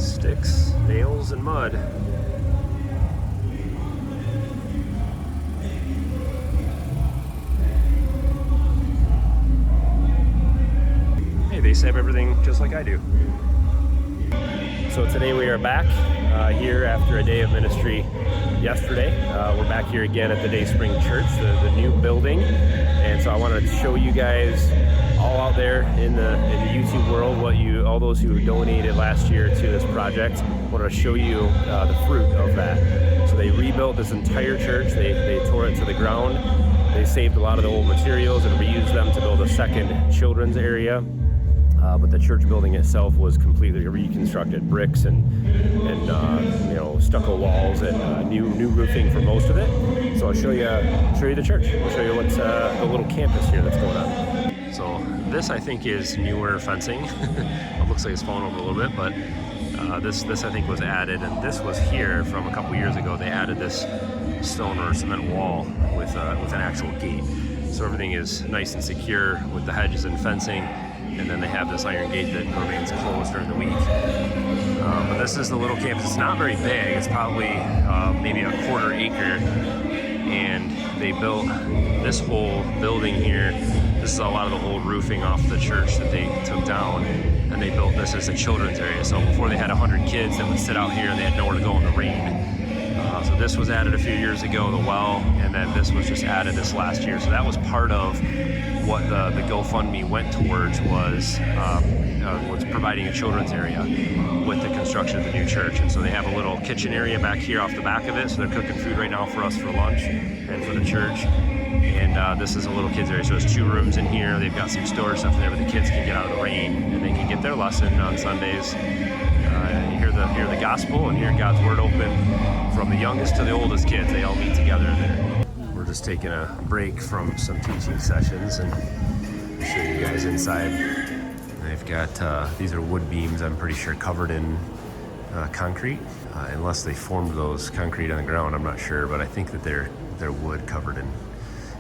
Sticks, nails, and mud. Hey, they save everything just like I do. So today we are back here after a day of ministry yesterday. We're back here again at the Day Spring Church, the new building. And so I wanted to show you guys all out there in the YouTube world, all those who donated last year to this project. I wanted to show you the fruit of that. So they rebuilt this entire church. They tore it to the ground. They saved a lot of the old materials and reused them to build a second children's area. But the church building itself was completely reconstructed, bricks and stucco walls and new roofing for most of it. So I'll show you the church. I'll show you what's the little campus here that's going on. So this I think is newer fencing. It looks like it's fallen over a little bit, but this I think was added, and this was here from a couple years ago. They added this stone or cement wall with an actual gate. So everything is nice and secure with the hedges and fencing. And then they have this iron gate that remains closed during the week. But this is the little campus. It's not very big. It's probably maybe a quarter acre. And they built this whole building here. This is a lot of the old roofing off the church that they took down. And they built this as a children's area. So before they had 100 kids that would sit out here and they had nowhere to go in the rain. So this was added a few years ago, the well, and then this was just added this last year. So that was part of what the GoFundMe went towards was providing a children's area with the construction of the new church. And so they have a little kitchen area back here off the back of it. So they're cooking food right now for us for lunch and for the church. And this is a little kids area. So there's 2 rooms in here. They've got some storage stuff in there where the kids can get out of the rain and they can get their lesson on Sundays. Hear the gospel and hear God's word open from the youngest to the oldest kids. They all meet together there. We're just taking a break from some teaching sessions and I'll show you guys inside. They've got these are wood beams, I'm pretty sure, covered in concrete, unless they formed those concrete on the ground. I'm not sure, but I think that they're wood covered in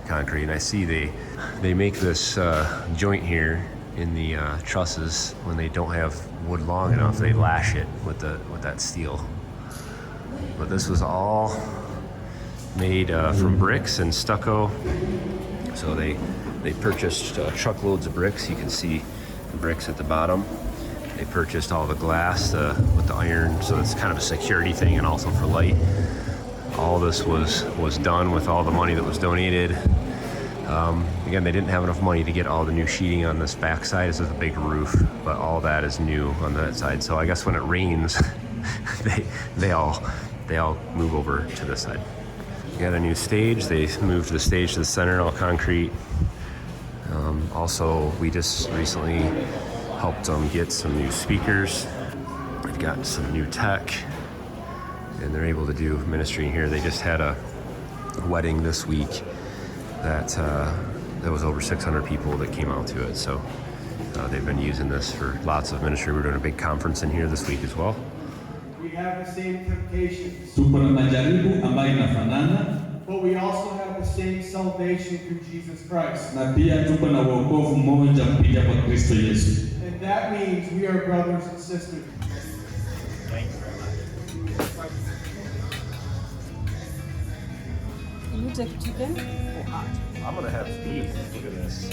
concrete. And I see they make this joint here in the trusses. When they don't have wood long enough, they lash it with that steel. But this was all made from bricks and stucco. So they purchased truckloads of bricks. You can see the bricks at the bottom. They purchased all the glass with the iron, so it's kind of a security thing and also for light. All this was done with all the money that was donated. Again, they didn't have enough money to get all the new sheeting on this back side. This is a big roof, but all that is new on that side. So I guess when it rains, they all move over to this side. We got a new stage. They moved the stage to the center, all concrete. Also, we just recently helped them get some new speakers. They've got some new tech, and they're able to do ministry here. They just had a wedding this week that was over 600 people that came out to it. So they've been using this for lots of ministry. We're doing a big conference in here this week as well. We have the same temptations, tuko na majaribu ambayo inafanana, but we also have the same salvation through Jesus Christ. na pia tuko na wokovu mmoja kupitia kwa Kristo Yesu. And that means we are brothers and sisters. Thanks very much. Can you take chicken? I'm gonna have beef. Look at this.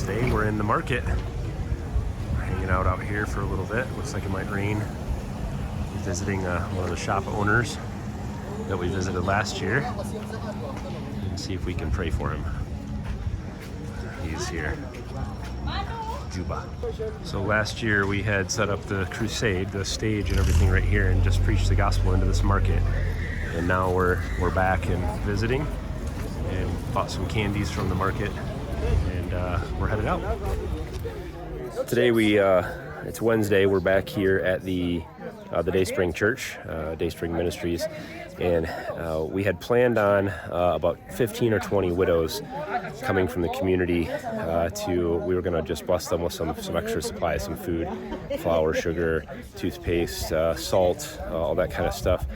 Today we're in the market. We're hanging out here for a little bit. Looks like it might rain. We're visiting one of the shop owners that we visited last year and see if we can pray for him. He's here. Juba. So last year we had set up the crusade, the stage and everything right here, and just preached the gospel into this market. And now we're back and visiting and bought some candies from the market, and we're headed out. Today it's Wednesday. We're back here at the the Dayspring Church, Dayspring Ministries, and we had planned on about 15 or 20 widows coming from the community we were going to just bless them with some extra supplies, some food, flour, sugar, toothpaste, salt, all that kind of stuff.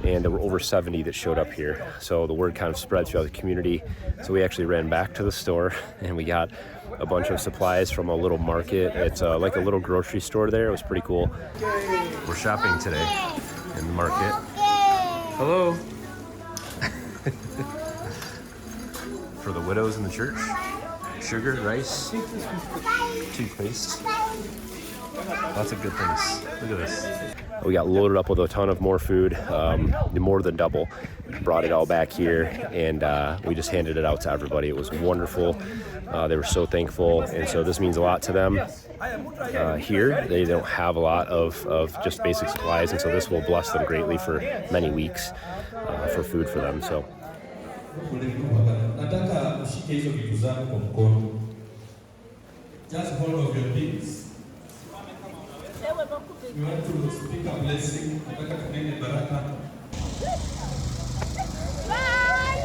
And there were over 70 that showed up here. So the word kind of spread throughout the community. So we actually ran back to the store and we got a bunch of supplies from a little market. It's like a little grocery store there. It was pretty cool. We're shopping today in the market. Hello. For the widows in the church. Sugar, rice, toothpaste. Lots of good things. Look at this. We got loaded up with a ton of more food, more than double. Brought it all back here, and we just handed it out to everybody. It was wonderful. They were so thankful, and so this means a lot to them. Here, they don't have a lot of just basic supplies, and so this will bless them greatly for many weeks for food for them. So. Nataka ushike hizo vitu zako kwa mkono. Just hold of your things. You want to speak a blessing. Nataka kunene baraka. Bye.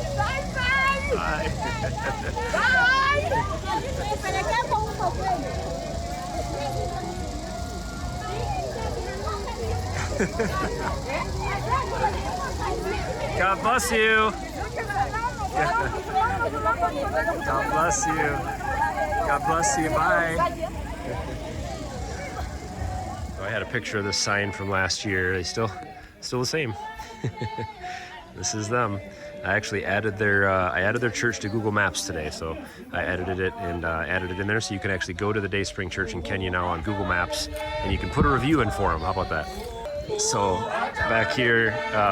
God bless you. God bless you. God bless you. Bye. So I had a picture of this sign from last year. They still the same. This is them. I actually added their church to Google Maps today, so I edited it and added it in there, so you can actually go to the Dayspring Church in Kenya now on Google Maps, and you can put a review in for them. How about that? So back here,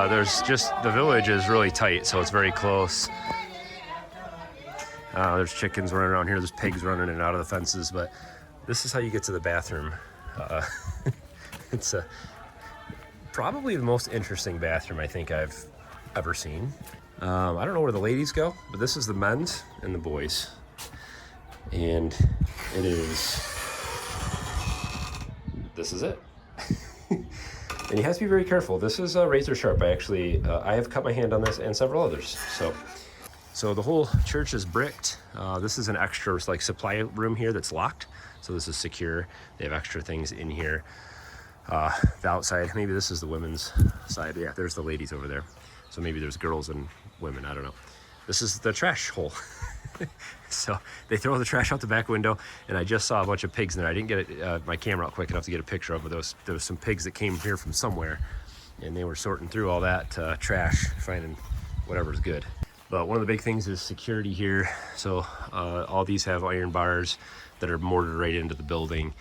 there's just, the village is really tight, so it's very close. There's chickens running around here, there's pigs running in and out of the fences, but this is how you get to the bathroom. It's probably the most interesting bathroom I think I've ever seen. I don't know where the ladies go, but this is the men's and the boys. And this is it. And you have to be very careful. This is razor sharp. I have cut my hand on this and several others. So the whole church is bricked. This is an extra like supply room here that's locked. So this is secure. They have extra things in here. The outside, maybe this is the women's side. Yeah, there's the ladies over there. So maybe there's girls and women, I don't know. This is the trash hole. So they throw the trash out the back window, and I just saw a bunch of pigs in there. I didn't get my camera out quick enough to get a picture of it, but there was some pigs that came here from somewhere, and they were sorting through all that trash, finding whatever's good. But one of the big things is security here. So all these have iron bars that are mortared right into the building.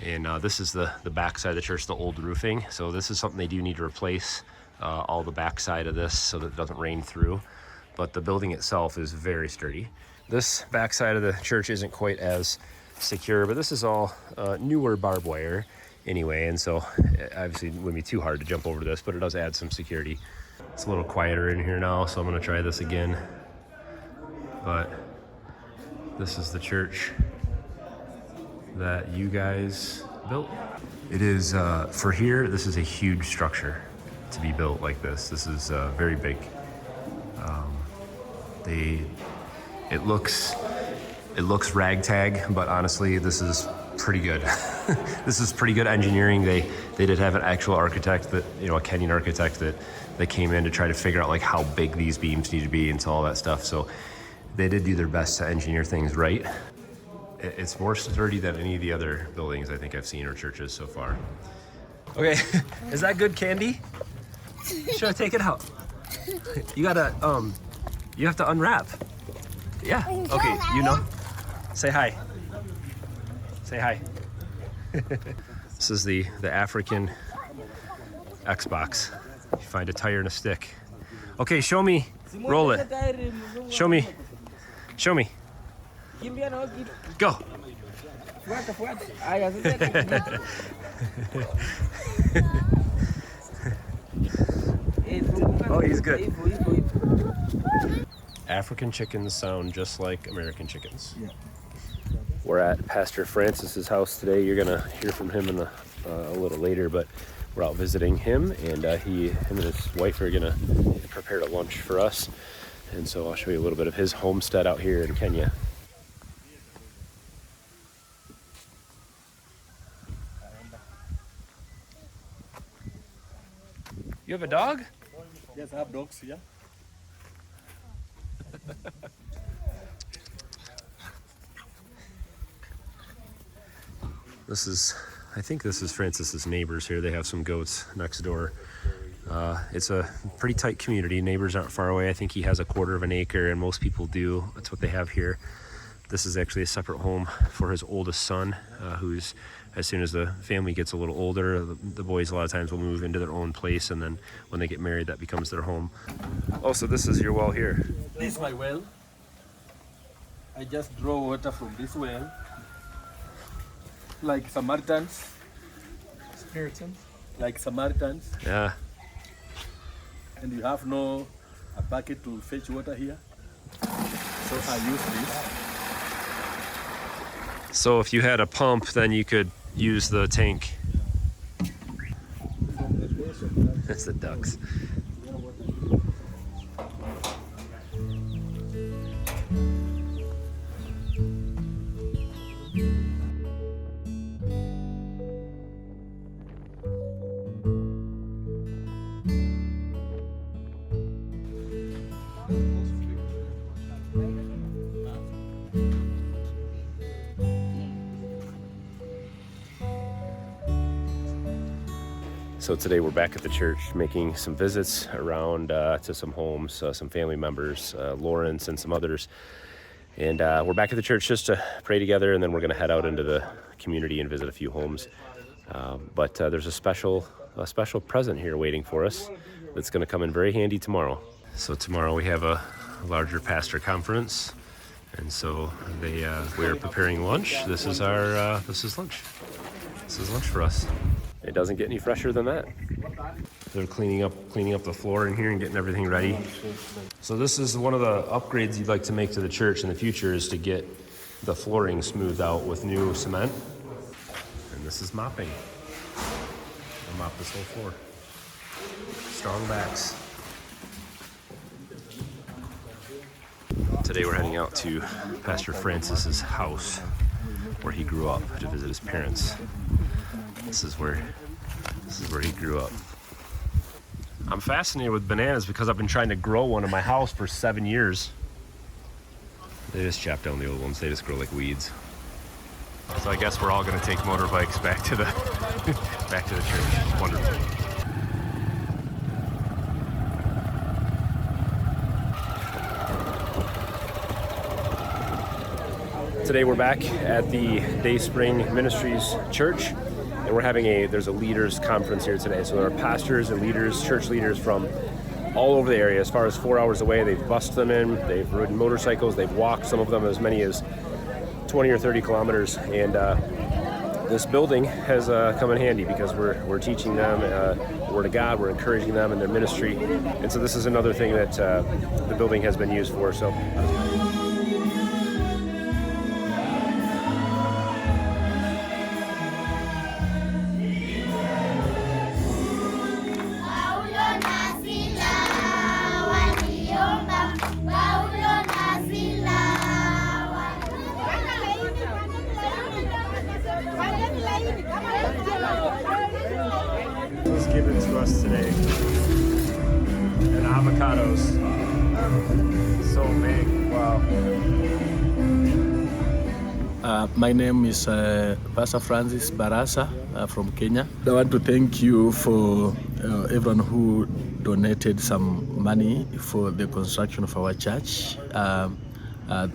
And this is the back side of the church, the old roofing. So this is something they do need to replace, all the back side of this so that it doesn't rain through. But the building itself is very sturdy. This back side of the church isn't quite as secure, but this is all newer barbed wire anyway. And so obviously it wouldn't be too hard to jump over this, but it does add some security. It's a little quieter in here now, so I'm gonna try this again. But this is the church that you guys built. It is, for here, this is a huge structure to be built like this. This is very big. It looks ragtag, but honestly, this is pretty good. This is pretty good engineering. They did have an actual architect that, a Kenyan architect that came in to try to figure out like how big these beams need to be and all that stuff. So they did do their best to engineer things right. It's more sturdy than any of the other buildings I think I've seen or churches so far. Okay, is that good candy? Should I take it out? You gotta, you have to unwrap. Yeah, okay, say hi. Say hi. This is the African Xbox. You find a tire and a stick. Okay, show me, roll it. Show me. Go. Oh, he's good. African chickens sound just like American chickens. Yeah. We're at Pastor Francis's house today. You're gonna hear from him in a little later, but we're out visiting him, and him and his wife are gonna prepare a lunch for us. And so I'll show you a little bit of his homestead out here in Kenya. You have a dog? Yes, I have dogs here. I think this is Francis's neighbors here. They have some goats next door. It's a pretty tight community. Neighbors aren't far away. I think he has a quarter of an acre, and most people do. That's what they have here. This is actually a separate home for his oldest son, who's, as soon as the family gets a little older, the boys a lot of times will move into their own place, and then when they get married, that becomes their home. Oh, so this is your well here. This is my well. I just draw water from this well. Like Samaritans. Like Samaritans. Yeah. And you have no a bucket to fetch water here. So I use this. So if you had a pump, then you could use the tank. That's the ducks. So today we're back at the church making some visits around to some homes, some family members, Lawrence and some others. And we're back at the church just to pray together, and then we're going to head out into the community and visit a few homes. But there's a special present here waiting for us that's going to come in very handy tomorrow. So tomorrow we have a larger pastor conference, and so we're preparing lunch. This is lunch. This is lunch for us. It doesn't get any fresher than that. They're cleaning up the floor in here and getting everything ready. So this is one of the upgrades you'd like to make to the church in the future, is to get the flooring smoothed out with new cement. And this is mopping. I'll mop this whole floor. Strong backs. Today we're heading out to Pastor Francis's house where he grew up, to visit his parents. This is where he grew up. I'm fascinated with bananas because I've been trying to grow one in my house for 7 years. They just chop down the old ones. They just grow like weeds. So I guess we're all going to take motorbikes back to the church. It's wonderful. Today we're back at the Dayspring Ministries Church, and we're having there's a leaders conference here today. So there are pastors and leaders, church leaders from all over the area, as far as 4 hours away. They've bussed them in, they've ridden motorcycles, they've walked, some of them as many as 20 or 30 kilometers. And this building has come in handy because we're teaching them the Word of God, we're encouraging them in their ministry. And so this is another thing that the building has been used for. So. Was given to us today, and avocados, so big. Wow. My name is Pastor Francis Barasa from Kenya. I want to thank you for everyone who donated some money for the construction of our church.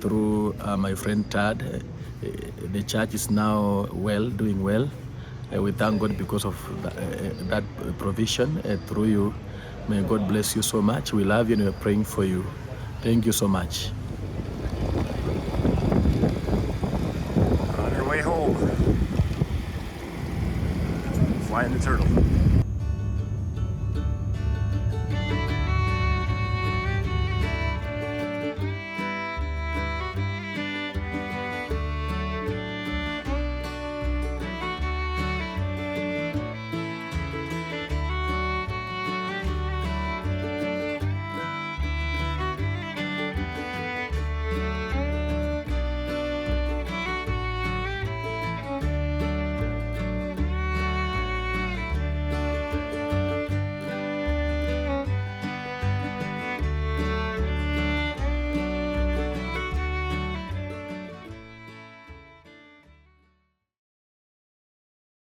Through my friend Tad, the church is now doing well. We thank God because of that provision through you. May God bless you so much. We love you and we're praying for you. Thank you so much. On your way home, flying the turtle.